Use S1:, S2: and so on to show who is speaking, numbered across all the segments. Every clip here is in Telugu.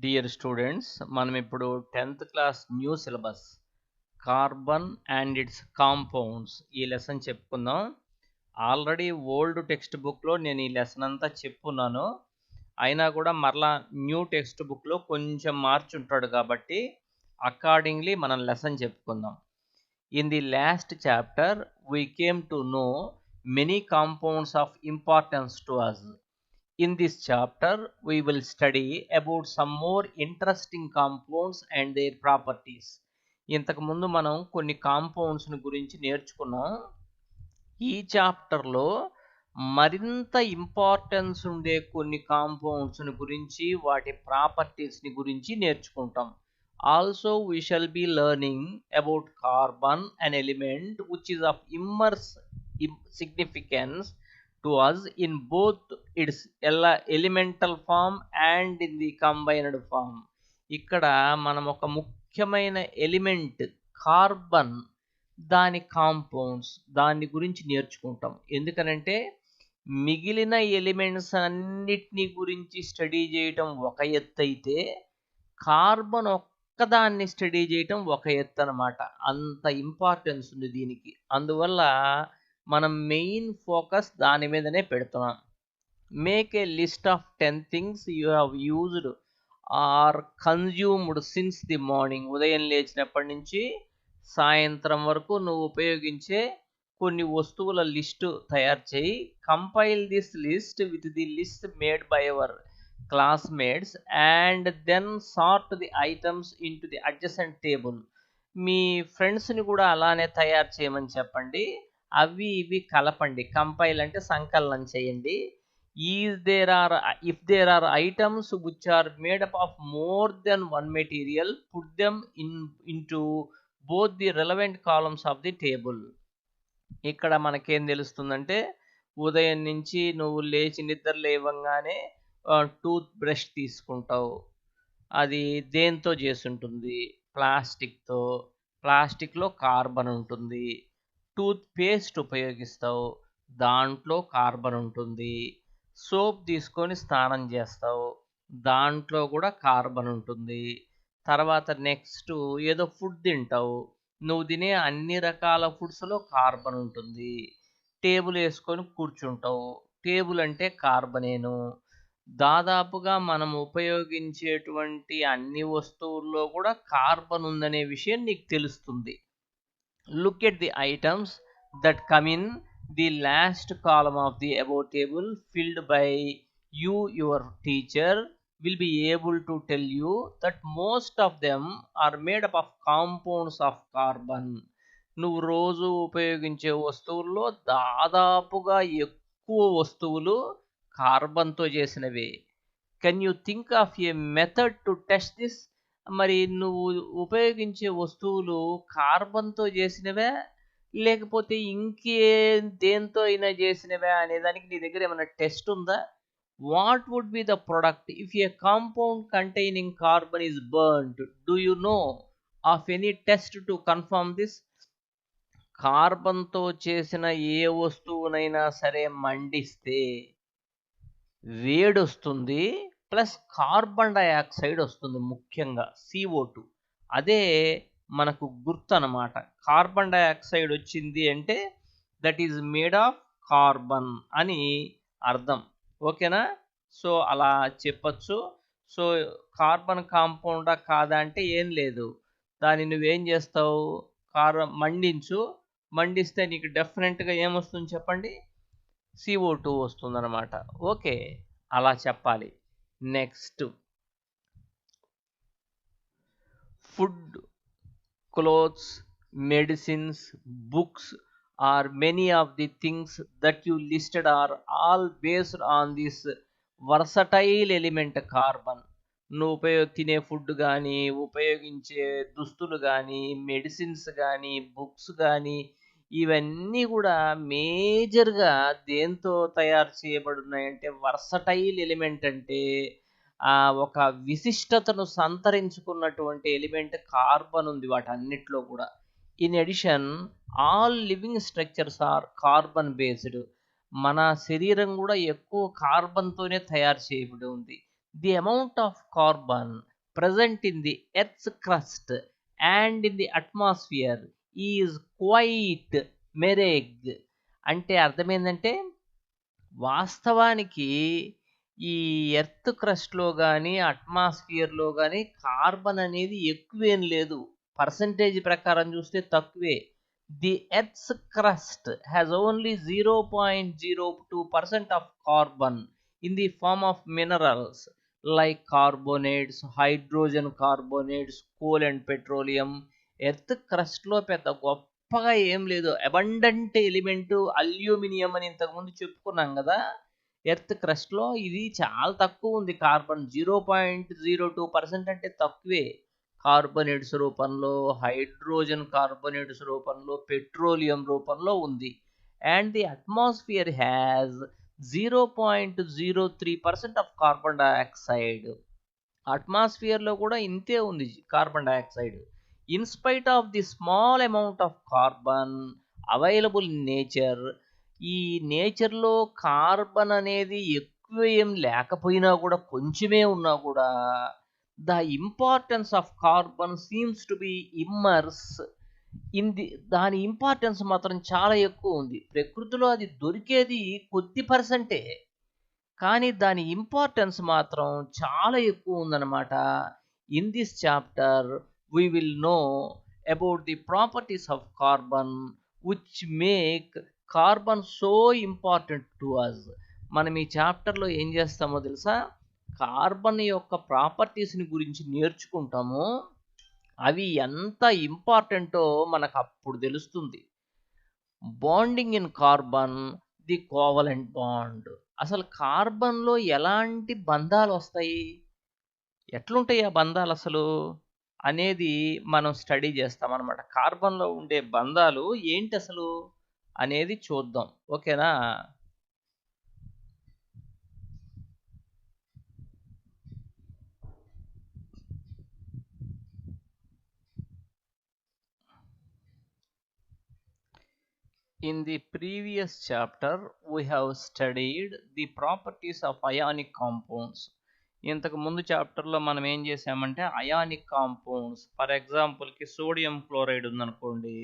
S1: డియర్ స్టూడెంట్స్, మనం ఇప్పుడు 10th class new syllabus carbon and it's compounds ఈ లెసన్ చెప్పుకుందాం. ఆల్రెడీ ఓల్డ్ టెక్స్ట్ బుక్లో నేను ఈ లెసన్ అంతా చెప్పున్నాను. అయినా కూడా మరలా న్యూ టెక్స్ట్ బుక్లో కొంచెం మార్చుంటాడు కాబట్టి అకార్డింగ్లీ మనం లెసన్ చెప్పుకుందాం. In the last chapter we came to know many compounds of importance to us. In this chapter, we will study about some more interesting compounds and their properties. ఇంతకు ముందు మనం కొన్ని కాంపౌండ్స్ గురించి నేర్చుకున్నాం. ఈ చాప్టర్లో మరింత ఇంపార్టెన్స్ ఉండే కొన్ని కాంపౌండ్స్ గురించి వాటి ప్రాపర్టీస్ని గురించి నేర్చుకుంటాం. Also we shall be learning about carbon, an element which is of immense significance to us in both its elemental form and in the combined form. ఇక్కడ మనం ఒక ముఖ్యమైన ఎలిమెంట్ కార్బన్, దాని కాంపౌండ్స్ దాని గురించి నేర్చుకుంటాం. ఎందుకనంటే మిగిలిన ఎలిమెంట్స్ అన్నిటినీ గురించి స్టడీ చేయటం ఒక ఎత్తు అయితే కార్బన్ ఒక్కదాన్ని స్టడీ చేయటం ఒక ఎత్తు అన్నమాట. అంత ఇంపార్టెన్స్ ఉంది దీనికి. అందువల్ల మనం మెయిన్ ఫోకస్ దాని మీదనే పెడుతున్నాం. Make a list of 10 things you have used or consumed since the morning. ఉదయం లేచినప్పటి నుంచి సాయంత్రం వరకు నువ్వు ఉపయోగించే కొన్ని వస్తువుల లిస్టు తయారు చేయి. Compile this list with the list made by our classmates and then sort the items into the adjacent table. మీ ఫ్రెండ్స్ని కూడా అలానే తయారు చేయమని చెప్పండి. అవి ఇవి కలపండి. కంపైల్ అంటే సంకలనం చేయండి. if there are items which are made up of more than one material, put them into both the relevant columns of the table. ఇక్కడ మనకేం తెలుస్తుందంటే ఉదయం నుంచి నువ్వు లేచి నిద్ర లేవంగానే టూత్ బ్రష్ తీసుకుంటావు. అది దేంతో చేసి ఉంటుంది? ప్లాస్టిక్తో. ప్లాస్టిక్లో కార్బన్ ఉంటుంది. టూత్ పేస్ట్ ఉపయోగిస్తావు, దాంట్లో కార్బన్ ఉంటుంది. సోప్ తీసుకొని స్నానం చేస్తావు, దాంట్లో కూడా కార్బన్ ఉంటుంది. తర్వాత నెక్స్ట్ ఏదో ఫుడ్ తింటావు, నువ్వు తినే అన్ని రకాల ఫుడ్స్లో కార్బన్ ఉంటుంది. టేబుల్ వేసుకొని కూర్చుంటావు, టేబుల్ అంటే కార్బనేను. దాదాపుగా మనం ఉపయోగించేటువంటి అన్ని వస్తువుల్లో కూడా కార్బన్ ఉందనే విషయం నీకు తెలుస్తుంది. Look at the items that come in the last column of the above table filled by you. Your teacher will be able to tell you that most of them are made up of compounds of carbon. నువ్వు రోజు ఉపయోగించే వస్తువుల్లో దాదాపుగా ఎక్కువ వస్తువులు కార్బన్తో చేసినవే. Can you think of A method to test this? మరి నువ్వు ఉపయోగించే వస్తువులు కార్బన్తో చేసినవే లేకపోతే ఇంకే దేంతో అయినా చేసినవే అనేదానికి నీ దగ్గర ఏమైనా టెస్ట్ ఉందా? What would be the product if a compound containing carbon is burned? Do you know of any test to confirm this? కార్బన్తో చేసిన ఏ వస్తువునైనా సరే మండిస్తే వేడొస్తుంది, ప్లస్ కార్బన్ డైఆక్సైడ్ వస్తుంది, ముఖ్యంగా CO2. అదే మనకు గుర్తు అన్నమాట. కార్బన్ డైఆక్సైడ్ వచ్చింది అంటే that is made of carbon అని అర్థం. ఓకేనా? సో అలా చెప్పచ్చు. సో కార్బన్ కాంపౌండా కాదా అంటే ఏం లేదు. దాన్ని నువ్వేం చేస్తావు? మండిస్తే నీకు డెఫినెట్గా ఏమొస్తుంది చెప్పండి? CO2 వస్తుందన్నమాట. ఓకే, అలా చెప్పాలి. Next, food, clothes, medicines, books or many of the things that you listed are all based on this versatile element carbon. నువ్వు తినే ఫుడ్ కానీ, ఉపయోగించే దుస్తులు కానీ, మెడిసిన్స్ కానీ, బుక్స్ కానీ, ఇవన్నీ కూడా మేజర్గా దేంతో తయారు చేయబడున్నాయంటే వర్సటైల్ ఎలిమెంట్ అంటే ఒక విశిష్టతను సంతరించుకున్నటువంటి ఎలిమెంట్ కార్బన్ ఉంది వాటన్నిటిలో కూడా. In addition all living structures are carbon based. మన శరీరం కూడా ఎక్కువ కార్బన్తోనే తయారు చేయబడి ఉంది. The amount of carbon present in the Earth's crust and in the atmosphere is quite meagre. అంటే అర్థమైందంటే వాస్తవానికి ఈ ఎర్త్ క్రస్ట్లో కానీ అట్మాస్ఫియర్లో కానీ కార్బన్ అనేది ఎక్కువేం లేదు, పర్సంటేజ్ ప్రకారం చూస్తే తక్కువే. The earth's crust has only 0.02% of carbon in the form of minerals like carbonates, hydrogen carbonates, coal and petroleum. Earth క్రస్ట్లో పెద్ద గొప్పగా ఏం లేదు. అబండెంట్ ఎలిమెంటు అల్యూమినియం అని ఇంతకుముందు చెప్పుకున్నాం కదా. ఎర్త్ క్రస్ట్లో ఇది చాలా తక్కువ ఉంది కార్బన్, 0.02% అంటే తక్కువే. కార్బోనేట్స్ రూపంలో, హైడ్రోజన్ కార్బోనేట్స్ రూపంలో, పెట్రోలియం రూపంలో ఉంది. And the atmosphere has 0.03% of carbon dioxide. అట్మాస్ఫియర్లో కూడా ఇంతే ఉంది carbon dioxide. In spite of the small amount of carbon available in nature, ఈ నేచర్లో కార్బన్ అనేది ఎక్కువ ఏం లేకపోయినా కూడా, కొంచెమే ఉన్నా కూడా, the importance of carbon seems to be immerse in the, దాని ఇంపార్టెన్స్ మాత్రం చాలా ఎక్కువ ఉంది. ప్రకృతిలో అది దొరికేది కొద్ది పర్సెంటే, కానీ దాని ఇంపార్టెన్స్ మాత్రం చాలా ఎక్కువ ఉందన్నమాట. In this chapter we will know about the properties of carbon which make carbon so important to us. మనం ఈ చాప్టర్లో ఏం చేస్తామో తెలుసా, కార్బన్ యొక్క ప్రాపర్టీస్ని గురించి నేర్చుకుంటాము. అవి ఎంత ఇంపార్టెంటో మనకు అప్పుడు తెలుస్తుంది. Bonding in carbon, the covalent bond. అసలు కార్బన్లో ఎలాంటి బంధాలు వస్తాయి, ఎట్లుంటాయి ఆ బంధాలు అసలు అనేది మనం స్టడీ చేస్తాం అన్నమాట. కార్బన్లో ఉండే బంధాలు ఏంటి అసలు అనేది చూద్దాం, ఓకేనా. In the previous chapter we have studied the properties of ionic compounds. ఇంతకు ముందు చాప్టర్లో మనం ఏం చేసామంటే అయానిక్ కాంపౌండ్స్, ఫర్ ఎగ్జాంపుల్కి సోడియం క్లోరైడ్ ఉందనుకోండి,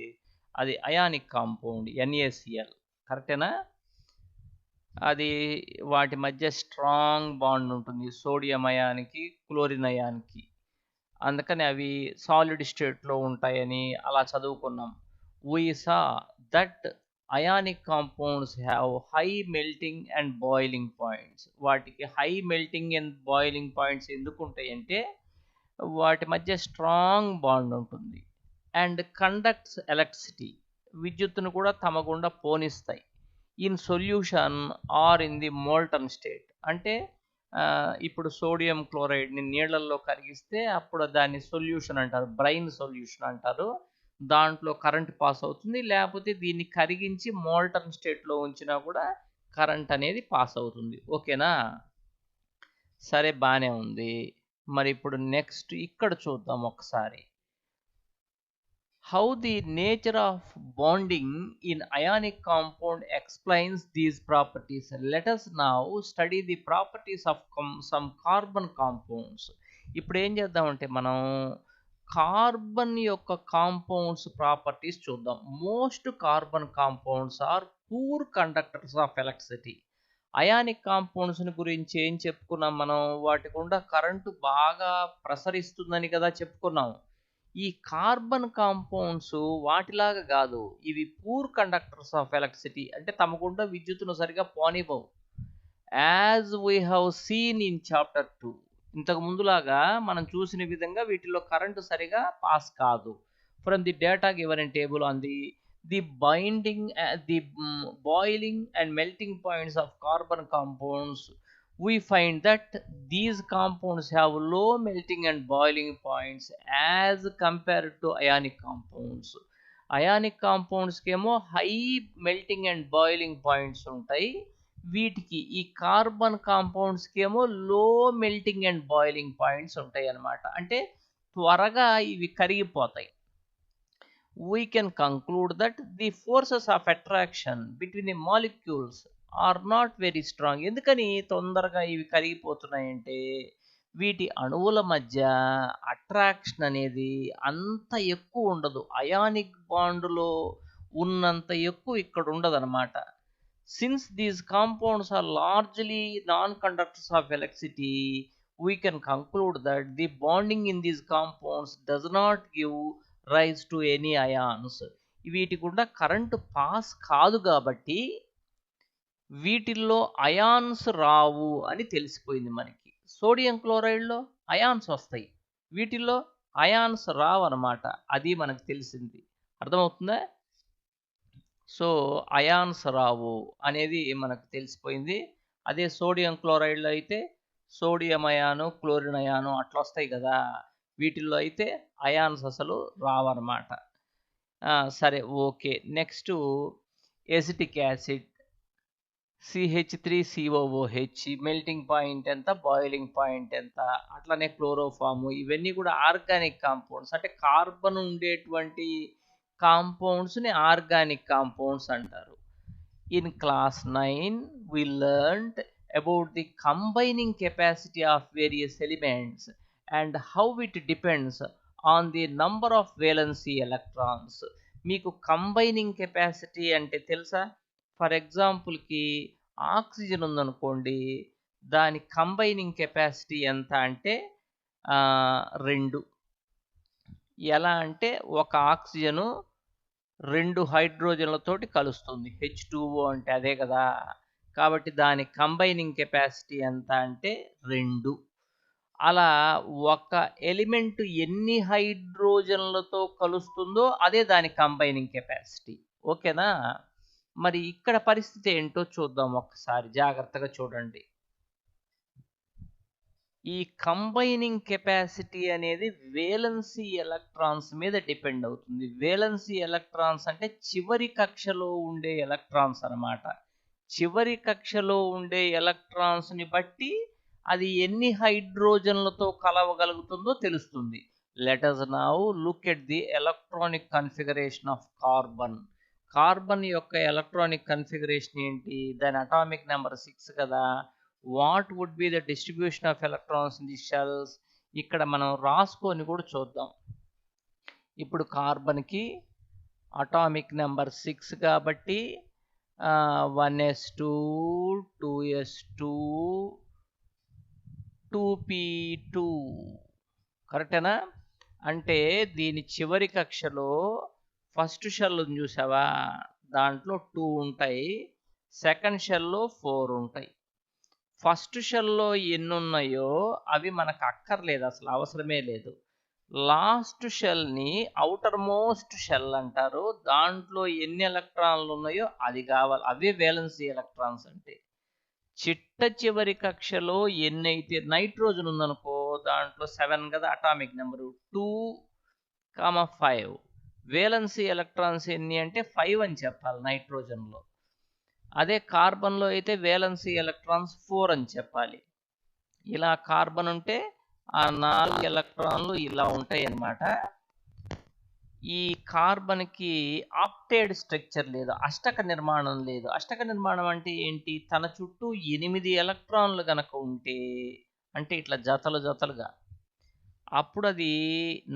S1: అది అయానిక్ కాంపౌండ్, NaCl, కరెక్టేనా. అది వాటి మధ్య స్ట్రాంగ్ బాండ్ ఉంటుంది, సోడియం అయానికి క్లోరిన్ అయానికి. అందుకని అవి సాలిడ్ స్టేట్లో ఉంటాయని అలా చదువుకున్నాం. We saw that ionic compounds have high melting and boiling points. వాటికి high melting and boiling points ఎందుకు ఉంటాయంటే వాటి మధ్య స్ట్రాంగ్ బాండ్ ఉంటుంది. అండ్ కండక్ట్స్ ఎలక్ట్రిసిటీ, విద్యుత్తును కూడా తమ గుండా పోనిస్తాయి. In solution or in the molten state, అంటే ఇప్పుడు సోడియం క్లోరైడ్ని నీళ్ళల్లో కరిగిస్తే అప్పుడు దాన్ని సొల్యూషన్ అంటారు, బ్రైన్ సొల్యూషన్ అంటారు. దాంట్లో కరెంట్ పాస్ అవుతుంది, లేకపోతే దీన్ని కరిగించి మోల్టన్ స్టేట్లో ఉంచినా కూడా కరెంట్ అనేది పాస్ అవుతుంది, ఓకేనా. సరే, బాగానే ఉంది. మరి ఇప్పుడు నెక్స్ట్ ఇక్కడ చూద్దాం ఒకసారి. How the nature of bonding in ionic compound explains these properties. Let us now study the properties of some carbon compounds. ఇప్పుడు ఏం చేద్దామంటే మనం కార్బన్ యొక్క కాంపౌండ్స్ ప్రాపర్టీస్ చూద్దాం. Most carbon compounds are poor conductors of electricity. Ionic కాంపౌండ్స్ని గురించి ఏం చెప్పుకున్నాం మనం, వాటి గుండా కరెంటు బాగా ప్రసరిస్తుందని కదా చెప్పుకున్నాం. ఈ కార్బన్ కాంపౌండ్స్ వాటిలాగా కాదు, ఇవి పూర్ కండక్టర్స్ ఆఫ్ ఎలక్ట్రిసిటీ, అంటే తమ గుండా విద్యుత్తును సరిగా పోనివ్వవు. As we have seen in chapter 2, ఇంతకు ముందులాగా మనం చూసిన విధంగా వీటిలో కరెంటు సరిగా పాస్ కాదు. From the data given in table on the boiling and melting points of carbon compounds, we find that these compounds have low melting and boiling points as compared to ionic compounds. Ionic compounds కేమో high melting and boiling points ఉంటాయి, వీటికి ఈ కార్బన్ కాంపౌండ్స్కి ఏమో లో మెల్టింగ్ అండ్ బాయిలింగ్ పాయింట్స్ ఉంటాయి అన్నమాట. అంటే త్వరగా ఇవి కరిగిపోతాయి. We can conclude that the forces of attraction between the molecules are not very strong. ఎందుకని తొందరగా ఇవి కరిగిపోతున్నాయంటే వీటి అణువుల మధ్య అట్రాక్షన్ అనేది అంత ఎక్కువ ఉండదు. అయానిక్ బాండ్లో ఉన్నంత ఎక్కువ ఇక్కడ ఉండదన్నమాట. Since these compounds are largely non-conductors of electricity, we can conclude that the bonding in these compounds does not give rise to any ions. వీటి గుండా కరెంటు పాస్ కాదు కాబట్టి వీటిల్లో అయాన్స్ రావు అని తెలిసిపోయింది మనకి. సోడియం క్లోరైడ్లో అయాన్స్ వస్తాయి, వీటిల్లో అయాన్స్ రావు అన్నమాట. అది మనకు తెలిసింది. అర్థమవుతుందా? సో అయాన్స్ రావు అనేది మనకు తెలిసిపోయింది. అదే సోడియం క్లోరైడ్లో అయితే సోడియం అయాను, క్లోరిన్ అయాను అట్లా వస్తాయి కదా. వీటిల్లో అయితే అయాన్స్ అసలు రావన్నమాట. సరే, okay. Next acetic acid CH3COOH, melting point ఎంత, బాయిలింగ్ పాయింట్ ఎంత. అట్లనే క్లోరోఫాము, ఇవన్నీ కూడా ఆర్గానిక్ కాంపౌండ్స్. అంటే కార్బన్ ఉండేటువంటి కాంపౌండ్స్ని ఆర్గానిక్ కాంపౌండ్స్ అంటారు. In class 9 we learned about the combining capacity of various elements and how it depends on the number of valency electrons. మీకు కంబైనింగ్ కెపాసిటీ అంటే తెలుసా? ఫర్ ఎగ్జాంపుల్కి ఆక్సిజన్ ఉందనుకోండి, దాని కంబైనింగ్ కెపాసిటీ ఎంత అంటే 2. ఎలా అంటే ఒక ఆక్సిజను 2 హైడ్రోజన్లతోటి కలుస్తుంది. H2O అంటే అదే కదా. కాబట్టి దాని కంబైనింగ్ కెపాసిటీ ఎంత అంటే 2. అలా ఒక ఎలిమెంట్ ఎన్ని హైడ్రోజన్లతో కలుస్తుందో అదే దాని కంబైనింగ్ కెపాసిటీ. ఓకేనా? మరి ఇక్కడ పరిస్థితి ఏంటో చూద్దాం ఒకసారి, జాగ్రత్తగా చూడండి. ఈ కంబైనింగ్ కెపాసిటీ అనేది వేలెన్సీ ఎలక్ట్రాన్స్ మీద డిపెండ్ అవుతుంది. వేలెన్సీ ఎలక్ట్రాన్స్ అంటే చివరి కక్షలో ఉండే ఎలక్ట్రాన్స్ అన్నమాట. చివరి కక్షలో ఉండే ఎలక్ట్రాన్స్ని బట్టి అది ఎన్ని హైడ్రోజన్లతో కలవగలుగుతుందో తెలుస్తుంది. Let us now look at the electronic configuration of carbon. Carbon యొక్క ఎలక్ట్రానిక్ కన్ఫిగరేషన్ ఏంటి? దాని అటామిక్ నెంబర్ 6 కదా. What would be the distribution of electrons in the shells? ఇక్కడ మనం రాసుకొని కూడా చూద్దాం. ఇప్పుడు కార్బన్కి అటామిక్ నెంబర్ 6 కాబట్టి 1s2 2s2 2p2 కరెక్టేనా? అంటే దీని చివరి కక్షలో ఫస్ట్ షెల్ ఉంది చూసావా, దాంట్లో 2 ఉంటాయి, సెకండ్ షెల్లో 4 ఉంటాయి. ఫస్ట్ షెల్లో ఎన్ని ఉన్నాయో అవి మనకు అక్కర్లేదు, అసలు అవసరమే లేదు. లాస్ట్ షెల్ని అవుటర్ మోస్ట్ షెల్ అంటారు. దాంట్లో ఎన్ని ఎలక్ట్రాన్లు ఉన్నాయో అది కావాలి, అవే వేలెన్సీ ఎలక్ట్రాన్స్ అంటే. చిట్ట చివరి కక్షలో ఎన్నైతే నైట్రోజన్ ఉందనుకో, దాంట్లో 7 కదా అటామిక్ నెంబరు, 2,5. వేలెన్సీ ఎలక్ట్రాన్స్ ఎన్ని అంటే 5 అని చెప్పాలి నైట్రోజన్లో. అదే కార్బన్లో అయితే వేలెన్సీ ఎలక్ట్రాన్స్ 4 అని చెప్పాలి. ఇలా కార్బన్ ఉంటే ఆ 4 ఎలక్ట్రాన్లు ఇలా ఉంటాయి అన్నమాట. ఈ కార్బన్కి ఆక్టేడ్ స్ట్రక్చర్ లేదు, అష్టక నిర్మాణం లేదు. అష్టక నిర్మాణం అంటే ఏంటి? తన చుట్టూ 8 ఎలక్ట్రాన్లు గనక ఉంటే, అంటే ఇట్లా జతలు జతలుగా, అప్పుడు అది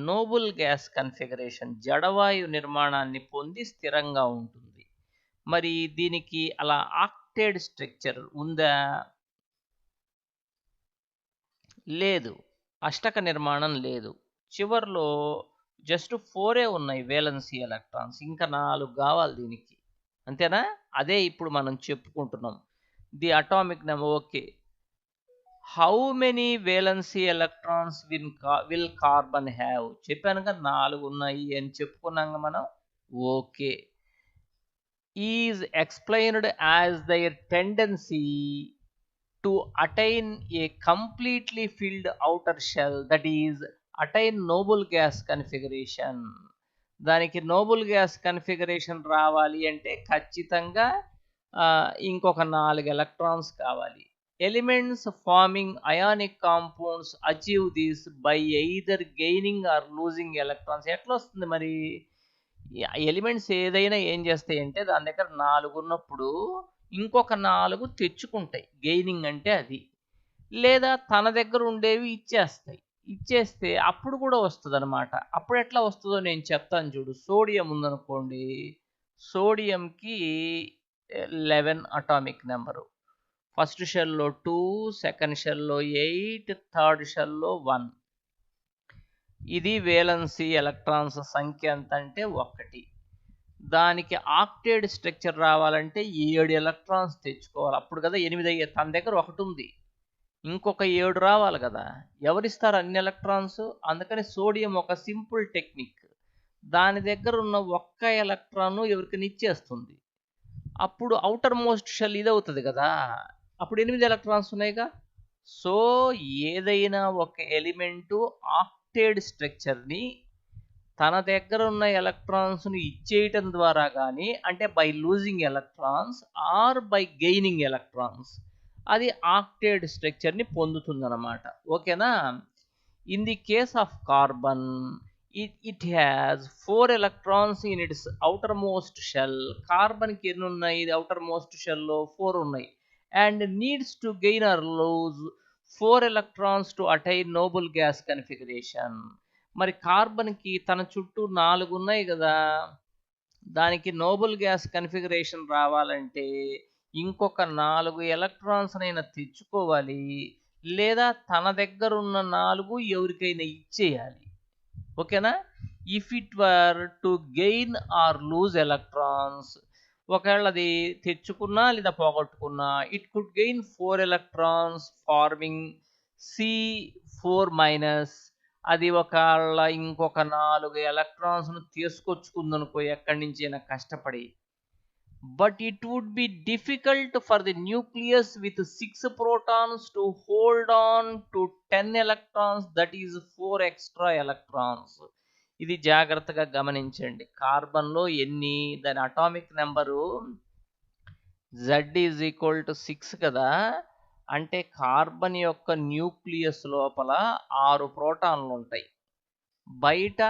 S1: నోబుల్ గ్యాస్ కన్ఫిగరేషన్, జడవాయు నిర్మాణాన్ని పొంది స్థిరంగా ఉంటుంది. మరి దీనికి అలా ఆక్టేడ్ స్ట్రక్చర్ ఉందా? లేదు, అష్టక నిర్మాణం లేదు. చివర్లో జస్ట్ 4 ఉన్నాయి వేలెన్సీ ఎలక్ట్రాన్స్, ఇంకా 4 కావాలి దీనికి, అంతేనా? అదే ఇప్పుడు మనం చెప్పుకుంటున్నాం. The atomic number, okay. How many valency electrons will carbon have? చెప్పానుగా 4 ఉన్నాయి అని చెప్పుకున్నాక మనం. Okay. Is explained as their tendency to attain a completely filled outer shell, that is attain noble gas configuration. దానికి నోబుల్ గ్యాస్ కన్ఫిగరేషన్ రావాలి అంటే ఖచ్చితంగా ఇంకొక 4 ఎలక్ట్రాన్స్ కావాలి. Elements forming ionic compounds achieve this by either gaining or losing electrons. ఎట్లా వస్తుంది మరి? ఎలిమెంట్స్ ఏదైనా ఏం చేస్తాయంటే దాని దగ్గర 4 ఉన్నప్పుడు ఇంకొక 4 తెచ్చుకుంటాయి. గెయినింగ్ అంటే అది. లేదా తన దగ్గర ఉండేవి ఇచ్చేస్తాయి. ఇచ్చేస్తే అప్పుడు కూడా వస్తుందన్నమాట. అప్పుడు ఎట్లా వస్తుందో నేను చెప్తాను చూడు. సోడియం ఉందనుకోండి, సోడియంకి 11 అటామిక్ నెంబరు. ఫస్ట్ షెల్లో 2, సెకండ్ షెల్లో 8, థర్డ్ షెల్లో 1. ఇది వేలెన్సీ ఎలక్ట్రాన్స్ సంఖ్య ఎంత అంటే 1. దానికి ఆక్టేట్ స్ట్రక్చర్ రావాలంటే 7 ఎలక్ట్రాన్స్ తెచ్చుకోవాలి. అప్పుడు కదా 8 అయ్యేది. తన దగ్గర 1 ఉంది, ఇంకొక 7 రావాలి కదా. ఎవరిస్తారు అన్ని ఎలక్ట్రాన్స్? అందుకని సోడియం ఒక సింపుల్ టెక్నిక్. దాని దగ్గర ఉన్న ఒక్క ఎలక్ట్రాన్ ఎవరికైనా ఇచ్చేస్తుంది. అప్పుడు అవుటర్ మోస్ట్ షెల్ ఇది అవుతుంది కదా. అప్పుడు 8 ఎలక్ట్రాన్స్ ఉన్నాయిగా. సో ఏదైనా ఒక ఎలిమెంటు ఆక్టేట్ స్ట్రక్చర్ని తన దగ్గర ఉన్న ఎలక్ట్రాన్స్ను ఇచ్చేయటం ద్వారా కానీ, అంటే by losing electrons or by gaining electrons, అది ఆక్టేట్ స్ట్రక్చర్ని పొందుతుందన్నమాట. ఓకేనా? In the case of carbon, it has 4 electrons in its outermost shell. కార్బన్కి ఎన్ని ఉన్నాయి? ఇది outermost షెల్లో 4 ఉన్నాయి. And needs to gain or lose 4 electrons to attain noble gas configuration. మరి కార్బన్కి తన చుట్టూ 4 ఉన్నాయి కదా. దానికి నోబుల్ గ్యాస్ కన్ఫిగరేషన్ రావాలంటే ఇంకొక 4 ఎలక్ట్రాన్స్ అయినా తెచ్చుకోవాలి, లేదా తన దగ్గర ఉన్న 4 ఎవరికైనా ఇచ్చేయాలి. ఓకేనా? If it were to gain or loose electrons, ఒకవేళ అది తెచ్చుకున్నా లేదా పోగొట్టుకున్నా, it could gain 4 electrons farming C4-. అది ఒకవేళ ఇంకొక 4 ఎలక్ట్రాన్స్ను తీసుకొచ్చుకుందనుకో ఎక్కడి నుంచైనా కష్టపడి. But it would be difficult for the nucleus with 6 protons to hold on to 10 electrons, that is 4 extra electrons. ఇది జాగ్రత్తగా గమనించండి. కార్బన్లో ఎన్ని, దాని అటామిక్ నెంబరు Z=6 కదా. అంటే కార్బన్ యొక్క న్యూక్లియస్ లోపల 6 ప్రోటాన్లు ఉంటాయి, బయట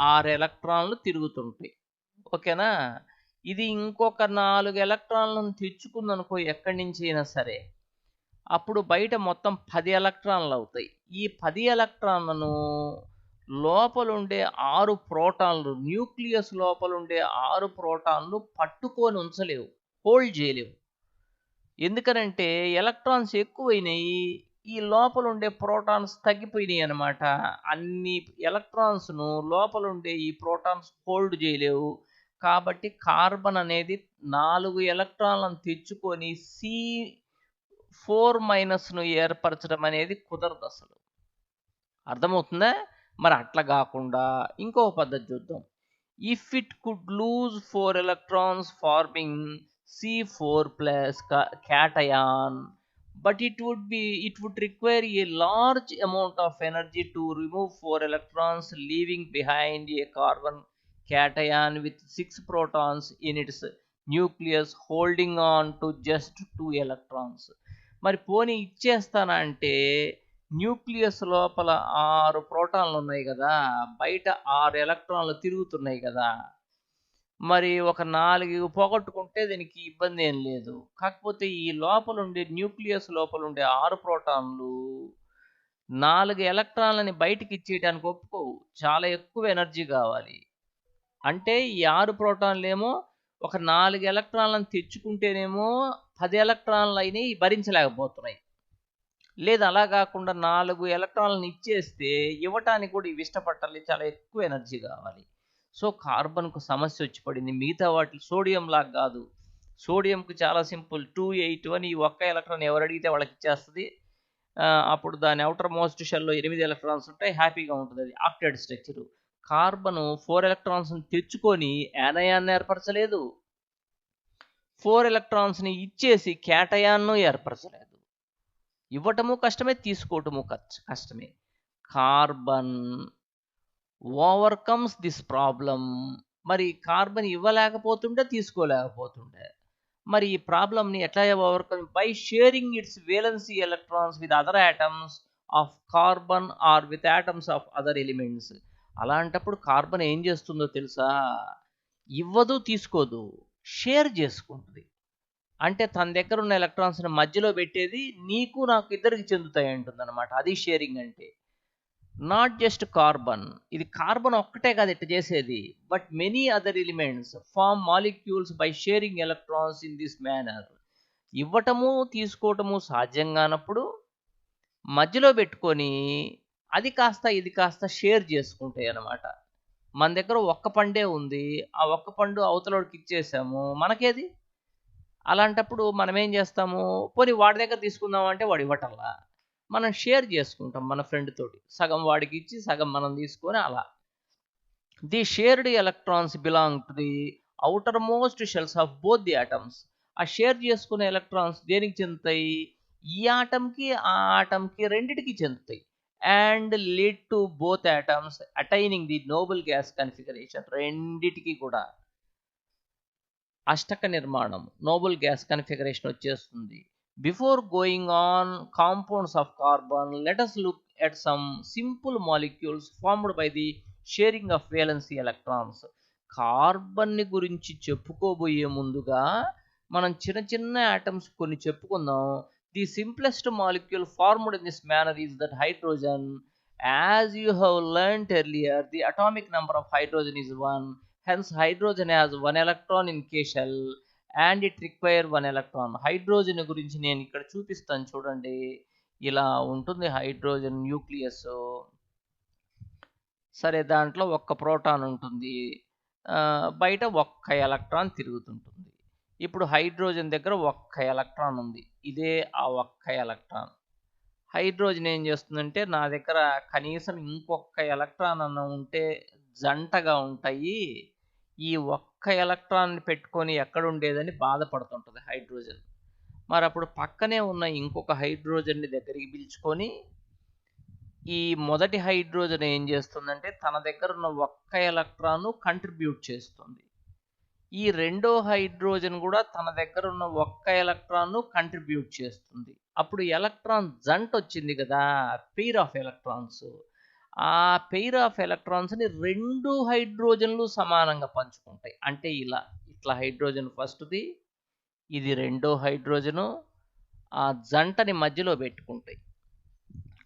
S1: 6 ఎలక్ట్రాన్లు తిరుగుతుంటాయి. ఓకేనా? ఇది ఇంకొక 4 ఎలక్ట్రాన్లను తెచ్చుకుందనుకో ఎక్కడి నుంచి అయినా సరే, అప్పుడు బయట మొత్తం 10 ఎలక్ట్రాన్లు అవుతాయి. ఈ 10 ఎలక్ట్రాన్లను లోపలుండే 6 ప్రోటాన్లు, న్యూక్లియస్ లోపలుండే 6 ప్రోటాన్లు పట్టుకొని ఉంచలేవు, హోల్డ్ చేయలేవు. ఎందుకనంటే ఎలక్ట్రాన్స్ ఎక్కువైనాయి, ఈ లోపల ఉండే ప్రోటాన్స్ తగ్గిపోయినాయి అనమాట. అన్ని ఎలక్ట్రాన్స్ను లోపల ఉండే ఈ ప్రోటాన్స్ హోల్డ్ చేయలేవు. కాబట్టి కార్బన్ అనేది 4 ఎలక్ట్రాన్లను తెచ్చుకొని C4- ఏర్పరచడం అనేది కుదరదు అసలు. అర్థమవుతుందా? మరి అట్లా కాకుండా ఇంకో పద్ధతి చూద్దాం. If it could lose 4 electrons forming C4+ cation, but it would require a large amount of energy to remove 4 electrons, leaving behind a carbon cation with 6 protons in its nucleus holding on to just 2 electrons. మరి పోనీ ఇచ్చేస్తానా అంటే, న్యూక్లియస్ లోపల 6 ప్రోటాన్లు ఉన్నాయి కదా, బయట 6 ఎలక్ట్రాన్లు తిరుగుతున్నాయి కదా. మరి ఒక 4 పోగొట్టుకుంటే దీనికి ఇబ్బంది ఏం లేదు. కాకపోతే ఈ లోపల ఉండే న్యూక్లియస్ లోపల ఉండే 6 ప్రోటాన్లు 4 ఎలక్ట్రాన్లని బయటికి ఇచ్చేయడానికి ఒప్పుకోవు. చాలా ఎక్కువ ఎనర్జీ కావాలి. అంటే ఈ 6 ప్రోటాన్లేమో ఒక 4 ఎలక్ట్రాన్లను తెచ్చుకుంటేనేమో 10 ఎలక్ట్రాన్లు అయినాయి భరించలేకపోతున్నాయి. లేదా అలా కాకుండా 4 ఎలక్ట్రాన్లను ఇచ్చేస్తే ఇవ్వటానికి కూడా ఇవి ఇష్టపడాలి, చాలా ఎక్కువ ఎనర్జీ కావాలి. సో కార్బన్కు సమస్య వచ్చి పడింది. మిగతా వాటి సోడియం లాగా కాదు. సోడియంకు చాలా సింపుల్, 2, 8 అని ఈ ఒక్క ఎలక్ట్రాన్ ఎవరు అడిగితే వాళ్ళకి ఇచ్చేస్తుంది. అప్పుడు దాని అవుటర్ మోస్ట్ షెల్లో 8 ఎలక్ట్రాన్స్ ఉంటాయి, హ్యాపీగా ఉంటుంది. అది ఆక్టేట్ స్ట్రక్చరు. కార్బన్ 4 ఎలక్ట్రాన్స్ని తెచ్చుకొని యానయాన్ని ఏర్పరచలేదు, 4 ఎలక్ట్రాన్స్ని ఇచ్చేసి క్యాటయాన్ను ఏర్పరచలేదు. ఇవ్వటము కష్టమే, తీసుకోవటము కష్టమే. Carbon overcomes this problem. మరి కార్బన్ ఇవ్వలేకపోతుండే, తీసుకోలేకపోతుండే. మరి ఈ ప్రాబ్లమ్ని ఎట్లా overcome? By sharing its valency electrons with other atoms of carbon or with atoms of other elements. అలాంటప్పుడు కార్బన్ ఏం చేస్తుందో తెలుసా? ఇవ్వదు, తీసుకోదు, షేర్ చేసుకుంటుంది. అంటే తన దగ్గర ఉన్న ఎలక్ట్రాన్స్ని మధ్యలో పెట్టేది నీకు నాకు ఇద్దరికి చెందుతాయి అంటుంది అనమాట. అది షేరింగ్ అంటే. నాట్ జస్ట్ కార్బన్, ఇది కార్బన్ ఒక్కటే కాదు ఇట్లా చేసేది, but many other elements form molecules by sharing electrons in this manner. ఇవ్వటము తీసుకోవటము సాధ్యం కానప్పుడు మధ్యలో పెట్టుకొని అది కాస్త ఇది కాస్త షేర్ చేసుకుంటాయి అన్నమాట. మన దగ్గర ఒక్క పండే ఉంది, ఆ ఒక్క పండు అవతలోడికి ఇచ్చేసాము, మనకేది? అలాంటప్పుడు మనం ఏం చేస్తాము, పోనీ వాడి దగ్గర తీసుకుందాం అంటే వాడు ఇవ్వటంలా, మనం షేర్ చేసుకుంటాం మన ఫ్రెండ్ తోటి, సగం వాడికి ఇచ్చి సగం మనం తీసుకొని అలా. The shared electrons belong to the outermost shells of both the atoms. ఆ షేర్ చేసుకునే ఎలక్ట్రాన్స్ దేనికి చెందుతాయి? ఈ ఆటంకి ఆ ఆటంకి రెండిటికి చెందుతాయి. And lead to both atoms attaining the noble gas configuration. రెండిటికి కూడా అష్టక నిర్మాణం, నోబెల్ గ్యాస్ కన్ఫిగరేషన్ వచ్చేస్తుంది. Before going on compounds of carbon, let us look at some simple molecules formed by the sharing of valency electrons. కార్బన్ని గురించి చెప్పుకోబోయే ముందుగా మనం చిన్న చిన్న ఆటమ్స్ కొన్ని చెప్పుకుందాం. The simplest molecule formed in this manner is that hydrogen. As you have learned earlier, the atomic number of hydrogen is 1. Hence hydrogen has 1 electron in K shell and it require 1 electron. Hydrogen గురించి నేను ఇక్కడ చూపిస్తాను చూడండి. ఇలా ఉంటుంది హైడ్రోజన్ న్యూక్లియస్. సరే, దాంట్లో ఒక్క ప్రోటాన్ ఉంటుంది, బయట ఒక్క ఎలక్ట్రాన్ తిరుగుతుంటుంది. ఇప్పుడు హైడ్రోజన్ దగ్గర ఒక్క ఎలక్ట్రాన్ ఉంది, ఇదే ఆ ఒక్క ఎలక్ట్రాన్. హైడ్రోజన్ ఏం చేస్తుందంటే, నా దగ్గర కనీసం ఇంకొక ఎలక్ట్రాన్ అన్న ఉంటే జంటగా ఉంటాయి, ఈ ఒక్క ఎలక్ట్రాన్ పెట్టుకొని ఎక్కడ ఉండేదని బాధపడుతుంటుంది హైడ్రోజన్. మరి అప్పుడు పక్కనే ఉన్న ఇంకొక హైడ్రోజన్ని దగ్గరికి పిలుచుకొని ఈ మొదటి హైడ్రోజన్ ఏం చేస్తుందంటే తన దగ్గర ఉన్న ఒక్క ఎలక్ట్రాన్ కంట్రిబ్యూట్ చేస్తుంది. ఈ రెండో హైడ్రోజన్ కూడా తన దగ్గర ఉన్న ఒక్క ఎలక్ట్రాన్ కంట్రిబ్యూట్ చేస్తుంది. అప్పుడు ఎలక్ట్రాన్ జంట వచ్చింది కదా, పెయిర్ ఆఫ్ ఎలక్ట్రాన్స్. ఆ పెయిర్ ఆఫ్ ఎలక్ట్రాన్స్ని రెండు హైడ్రోజన్లు సమానంగా పంచుకుంటాయి. అంటే ఇట్లా హైడ్రోజన్ ఫస్ట్ది, ఇది రెండో హైడ్రోజను, ఆ జంటని మధ్యలో పెట్టుకుంటాయి.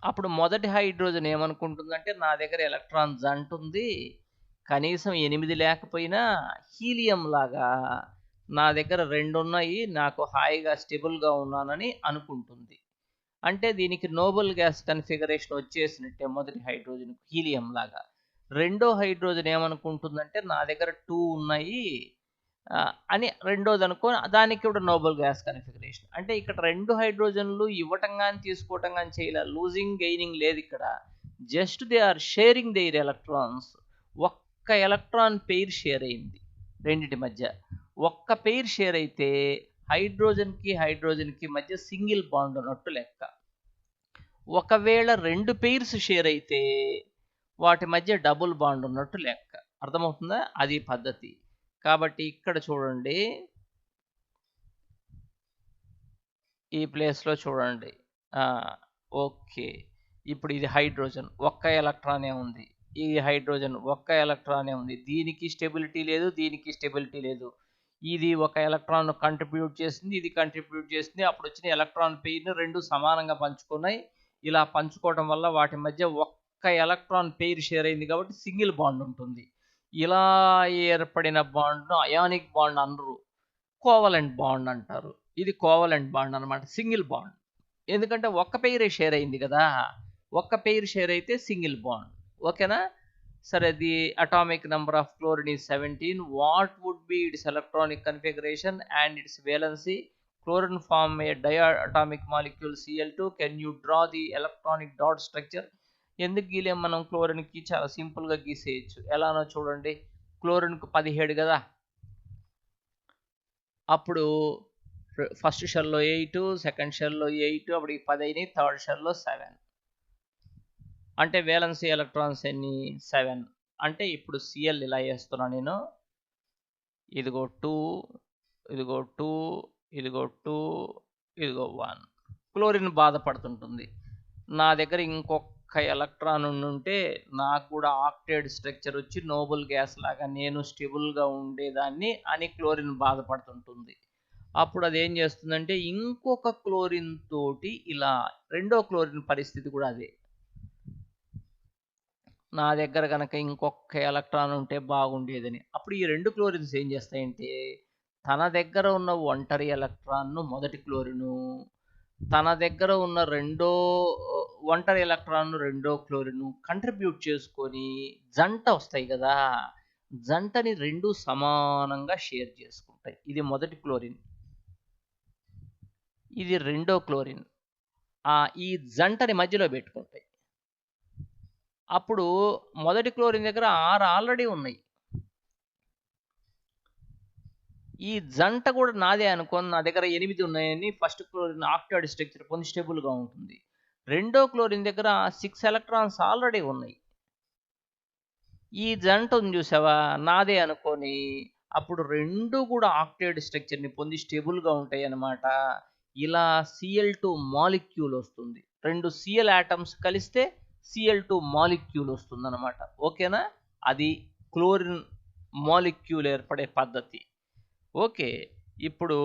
S1: అప్పుడు మొదటి హైడ్రోజన్ ఏమనుకుంటుందంటే, నా దగ్గర ఎలక్ట్రాన్ జంట ఉంది, కనీసం 8 లేకపోయినా హీలియం లాగా నా దగ్గర 2 ఉన్నాయి, నాకు హాయిగా స్టేబుల్గా ఉన్నానని అనుకుంటుంది. అంటే దీనికి నోబెల్ గ్యాస్ కన్ఫిగరేషన్ వచ్చేసినట్టే మొదటి హైడ్రోజన్ హీలియం లాగా. రెండో హైడ్రోజన్ ఏమనుకుంటుందంటే, నా దగ్గర 2 ఉన్నాయి అని రెండోది అనుకో, దానికి కూడా నోబెల్ గ్యాస్ కన్ఫిగరేషన్. అంటే ఇక్కడ 2 హైడ్రోజన్లు ఇవ్వటం కానీ తీసుకోవటం కానీ చేయలే, లూజింగ్ గెయినింగ్ లేదు ఇక్కడ, just they are sharing their electrons. ఒక్క ఎలక్ట్రాన్ పెయిర్ షేర్ అయింది రెండింటి మధ్య. ఒక్క పెయిర్ షేర్ అయితే హైడ్రోజన్కి హైడ్రోజన్కి మధ్య సింగిల్ బాండ్ ఉన్నట్టు లెక్క. ఒకవేళ 2 పెయిర్స్ షేర్ అయితే వాటి మధ్య డబుల్ బాండ్ ఉన్నట్టు లెక్క. అర్థమవుతుందా? అది పద్ధతి. కాబట్టి ఇక్కడ చూడండి, ఈ ప్లేస్లో చూడండి. ఓకే, ఇప్పుడు ఇది హైడ్రోజన్ ఒక్క ఎలక్ట్రానే ఉంది, ఈ హైడ్రోజన్ ఒక్క ఎలక్ట్రానే ఉంది, దీనికి స్టెబిలిటీ లేదు, దీనికి స్టెబిలిటీ లేదు. ఇది ఒక ఎలక్ట్రాన్ కంట్రిబ్యూట్ చేసింది, ఇది కంట్రిబ్యూట్ చేసింది, అప్పుడు వచ్చిన ఎలక్ట్రాన్ పెయిర్ని రెండు సమానంగా పంచుకున్నాయి. ఇలా పంచుకోవడం వల్ల వాటి మధ్య ఒక్క ఎలక్ట్రాన్ పెయిర్ షేర్ అయింది కాబట్టి సింగిల్ బాండ్ ఉంటుంది. ఇలా ఏర్పడిన బాండ్ను అయానిక్ బాండ్ అనరు, కోవలెంట్ బాండ్ అంటారు. ఇది కోవలెంట్ బాండ్ అనమాట, సింగిల్ బాండ్. ఎందుకంటే ఒక్క పెయిరే షేర్ అయింది కదా, ఒక్క పెయిర్ షేర్ అయితే సింగిల్ బాండ్. ఓకేనా? సరే, the atomic number of chlorine is 17. What would be its electronic configuration and its valency? Chlorine form a diatomic molecule Cl2. Can you draw the electronic dot structure? ఎందుకు గీలేం మనం క్లోరిన్కి? చాలా సింపుల్గా గీసేయచ్చు. ఎలానో చూడండి. క్లోరిన్కు 17 కదా, అప్పుడు ఫస్ట్ షెల్లో 8, సెకండ్ షెల్లో 8, అప్పుడు 10 అయినాయి, థర్డ్ షెల్లో 7. అంటే వేలెన్సీ ఎలక్ట్రాన్స్ ఎన్ని? 7. అంటే ఇప్పుడు Cl ఇలా వేస్తున్నా నేను, ఇదిగో 2, ఇదిగో 2, ఇదిగో 2, ఇదిగో 1. క్లోరిన్ బాధపడుతుంటుంది, నా దగ్గర ఇంకొక ఎలక్ట్రాన్ ఉంటే నాకు కూడా ఆక్టేడ్ స్ట్రక్చర్ వచ్చి నోబెల్ గ్యాస్ లాగా నేను స్టేబుల్గా ఉండేదాన్ని అని క్లోరిన్ బాధపడుతుంటుంది. అప్పుడు అదేం చేస్తుందంటే ఇంకొక క్లోరిన్ తోటి ఇలా రెండో క్లోరిన్ పరిస్థితి కూడా అదే. నా దగ్గర కనుక ఇంకొక ఎలక్ట్రాన్ ఉంటే బాగుండేదని. అప్పుడు ఈ 2 క్లోరిన్స్ ఏం చేస్తాయంటే తన దగ్గర ఉన్న ఒంటరి ఎలక్ట్రాన్ను మొదటి క్లోరిను, తన దగ్గర ఉన్న ఒంటరి ఎలక్ట్రాన్ను రెండో క్లోరిను కంట్రిబ్యూట్ చేసుకొని జంట వస్తాయి కదా, జంటని 2 సమానంగా షేర్ చేసుకుంటాయి. ఇది మొదటి క్లోరిన్, ఇది రెండో క్లోరిన్. ఈ జంటని మధ్యలో పెట్టుకుంటాయి. అప్పుడు మొదటి క్లోరిన్ దగ్గర 6 ఆల్రెడీ ఉన్నాయి. ఈ జంట కూడా నాదే అనుకోని నా దగ్గర 8 ఉన్నాయని ఫస్ట్ క్లోరిన్ ఆక్టాయిడ్ స్ట్రక్చర్ పొంది స్టేబుల్గా ఉంటుంది. రెండో క్లోరిన్ దగ్గర 6 ఎలక్ట్రాన్స్ ఆల్రెడీ ఉన్నాయి. ఈ జంట ఉంది చూసావా, నాదే అనుకొని అప్పుడు 2 కూడా ఆక్టాయిడ్ స్ట్రక్చర్ని పొంది స్టేబుల్గా ఉంటాయి అన్నమాట. ఇలా Cl2 మాలిక్యూల్ వస్తుంది. 2 Cl ఆటమ్స్ కలిస్తే Cl2 మాలిక్యూల్ వస్తుంది అన్నమాట. ఓకేనా? అది క్లోరిన్ మాలిక్యూల్ ఏర్పడే పద్ధతి. ఓకే, ఇప్పుడు